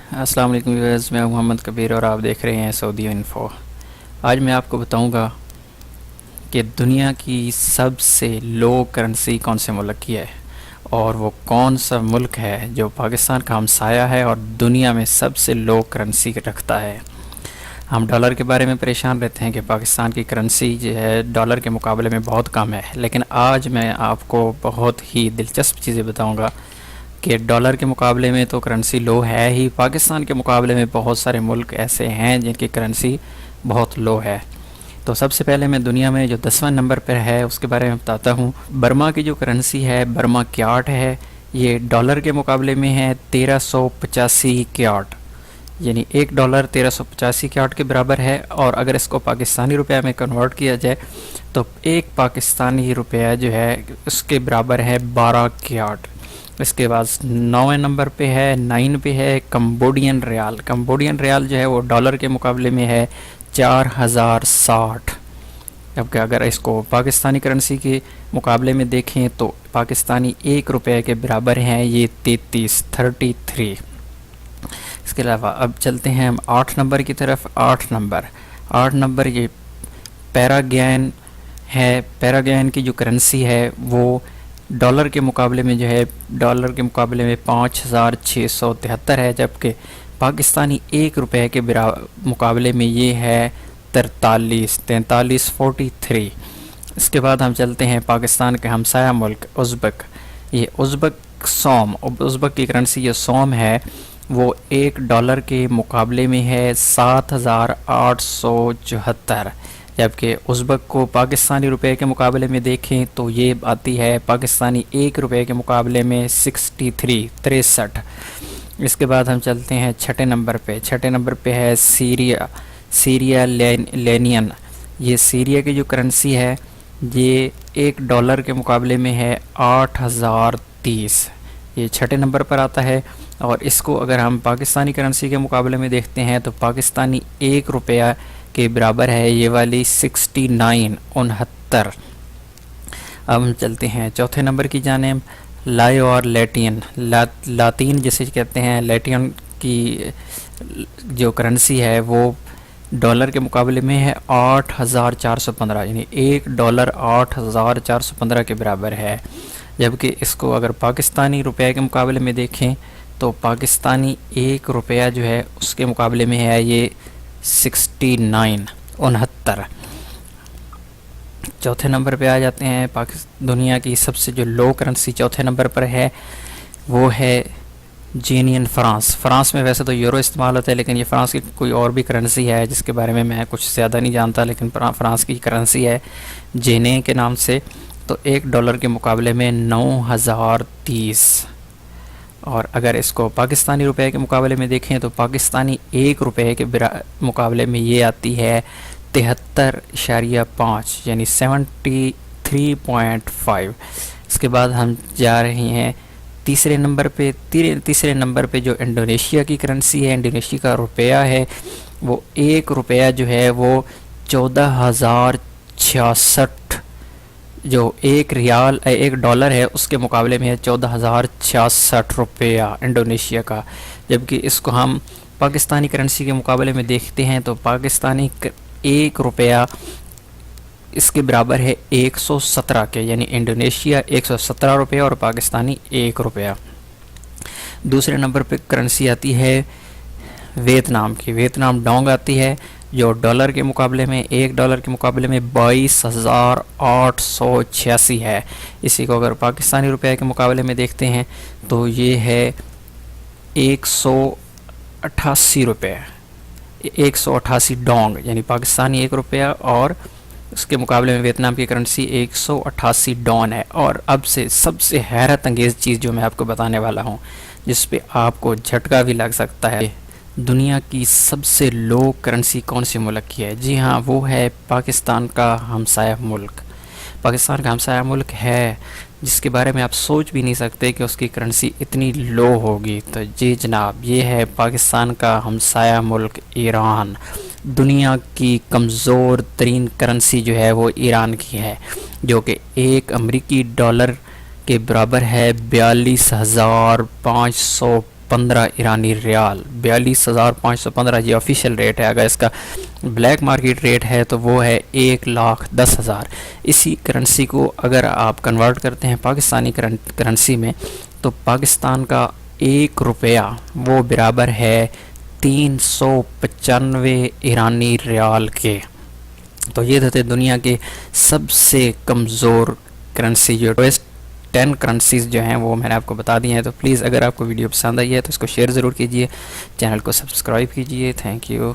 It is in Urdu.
السلام علیکم ویورز، میں محمد کبیر اور آپ دیکھ رہے ہیں سعودی انفو۔ آج میں آپ کو بتاؤں گا کہ دنیا کی سب سے لو کرنسی کون سے ملک کی ہے، اور وہ کون سا ملک ہے جو پاکستان کا ہمسایہ ہے اور دنیا میں سب سے لو کرنسی رکھتا ہے۔ ہم ڈالر کے بارے میں پریشان رہتے ہیں کہ پاکستان کی کرنسی جو ہے ڈالر کے مقابلے میں بہت کم ہے، لیکن آج میں آپ کو بہت ہی دلچسپ چیزیں بتاؤں گا کہ ڈالر کے مقابلے میں تو کرنسی لو ہے ہی، پاکستان کے مقابلے میں بہت سارے ملک ایسے ہیں جن کی کرنسی بہت لو ہے۔ تو سب سے پہلے میں دنیا میں جو 10واں نمبر پر ہے اس کے بارے میں بتاتا ہوں۔ برما کی جو کرنسی ہے، برما کیاٹ ہے، یہ ڈالر کے مقابلے میں ہے 1385 کیاٹ، یعنی ایک ڈالر 1385 کیاٹ کے برابر ہے، اور اگر اس کو پاکستانی روپیہ میں کنورٹ کیا جائے تو ایک پاکستانی روپیہ جو ہے اس کے برابر ہے 12 کیاٹ۔ اس کے بعد 9ویں نمبر پہ ہے، 9 پہ ہے کمبوڈین ریال۔ کمبوڈین ریال جو ہے وہ ڈالر کے مقابلے میں ہے 4060، جبکہ اگر اس کو پاکستانی کرنسی کے مقابلے میں دیکھیں تو پاکستانی ایک روپے کے برابر ہیں یہ 33۔ اس کے علاوہ اب چلتے ہیں ہم 8 نمبر کی طرف۔ 8 نمبر یہ پیراگوئن ہے۔ پیراگوئن کی جو کرنسی ہے وہ ڈالر کے مقابلے میں جو ہے ڈالر کے مقابلے میں 5673 ہے، جبکہ پاکستانی ایک روپے کے مقابلے میں یہ ہے 43۔ اس کے بعد ہم چلتے ہیں پاکستان کے ہمسایہ ملک ازبک۔ یہ ازبک سوم، ازبک کی کرنسی یہ سوم ہے، وہ ایک ڈالر کے مقابلے میں ہے 7874، جبکہ ازبک کو پاکستانی روپے کے مقابلے میں دیکھیں تو یہ آتی ہے پاکستانی ایک روپے کے مقابلے میں 63۔ اس کے بعد ہم چلتے ہیں چھٹے نمبر پہ ہے سیریا لینین۔ یہ سیریا کی جو کرنسی ہے یہ ایک ڈالر کے مقابلے میں ہے 8030، یہ چھٹے نمبر پر آتا ہے، اور اس کو اگر ہم پاکستانی کرنسی کے مقابلے میں دیکھتے ہیں تو پاکستانی ایک روپیہ کے برابر ہے یہ والی 69۔ اب ہم چلتے ہیں چوتھے نمبر کی جانب، لائیو اور لاطین جسے کہتے ہیں۔ لیٹین کی جو کرنسی ہے وہ ڈالر کے مقابلے میں ہے 8415، یعنی ایک ڈالر 8415 کے برابر ہے، جبکہ اس کو اگر پاکستانی روپے کے مقابلے میں دیکھیں تو پاکستانی ایک روپیہ جو ہے اس کے مقابلے میں ہے یہ 69۔ چوتھے نمبر پہ آ جاتے ہیں دنیا کی سب سے جو لو کرنسی چوتھے نمبر پر ہے وہ ہے جینین فرانس میں ویسے تو یورو استعمال ہوتا ہے، لیکن یہ فرانس کی کوئی اور بھی کرنسی ہے جس کے بارے میں کچھ زیادہ نہیں جانتا، لیکن فرانس کی کرنسی ہے جینے کے نام سے، تو ایک ڈالر کے مقابلے میں 9030، اور اگر اس کو پاکستانی روپے کے مقابلے میں دیکھیں تو پاکستانی ایک روپے کے مقابلے میں یہ آتی ہے 73.5، یعنی 73.5۔ اس کے بعد ہم جا رہے ہیں تیسرے نمبر پہ جو انڈونیشیا کی کرنسی ہے، انڈونیشیا کا روپیہ ہے، وہ ایک روپیہ جو ہے وہ 14066، جو ایک ڈالر ہے اس کے مقابلے میں ہے 14066 روپیہ انڈونیشیا کا، جبکہ اس کو ہم پاکستانی کرنسی کے مقابلے میں دیکھتے ہیں تو پاکستانی ایک روپیہ اس کے برابر ہے 117 کے، یعنی انڈونیشیا 117 روپیہ اور پاکستانی ایک روپیہ۔ دوسرے نمبر پہ کرنسی آتی ہے ویتنام کی، ویتنام ڈونگ آتی ہے، جو ڈالر کے مقابلے میں ایک ڈالر کے مقابلے میں 22,886 ہے۔ اسی کو اگر پاکستانی روپے کے مقابلے میں دیکھتے ہیں تو یہ ہے 188 روپے، 188 ڈونگ، یعنی پاکستانی ایک روپیہ، اور اس کے مقابلے میں ویتنام کی کرنسی 188 ڈون ہے۔ اور اب سے سب سے حیرت انگیز چیز جو میں آپ کو بتانے والا ہوں، جس پہ آپ کو جھٹکا بھی لگ سکتا ہے، دنیا کی سب سے لو کرنسی کون سی ملک کی ہے؟ جی ہاں، وہ ہے پاکستان کا ہمسایہ ملک۔ پاکستان کا ہمسایہ ملک ہے جس کے بارے میں آپ سوچ بھی نہیں سکتے کہ اس کی کرنسی اتنی لو ہوگی، تو جی جناب، یہ ہے پاکستان کا ہمسایہ ملک ایران۔ دنیا کی کمزور ترین کرنسی جو ہے وہ ایران کی ہے، جو کہ ایک امریکی ڈالر کے برابر ہے 42,500 15 ایرانی ریال، 42,515 یہ آفیشیل ریٹ ہے. اگر اس کا بلیک مارکیٹ ریٹ ہے تو وہ ہے 1,10,000. اسی کرنسی کو اگر آپ کنورٹ کرتے ہیں پاکستانی کرنسی میں تو پاکستان کا 1 روپیہ وہ برابر ہے 395 ایرانی ریال کے. تو یہ تھے دنیا کے سب سے کمزور کرنسی، جو 10 کرنسیز جو ہیں وہ میں نے آپ کو بتا دی ہیں. تو پلیز اگر آپ کو ویڈیو پسند آئی ہے تو اس کو شیئر ضرور کیجئے، چینل کو سبسکرائب کیجئے. Thank you.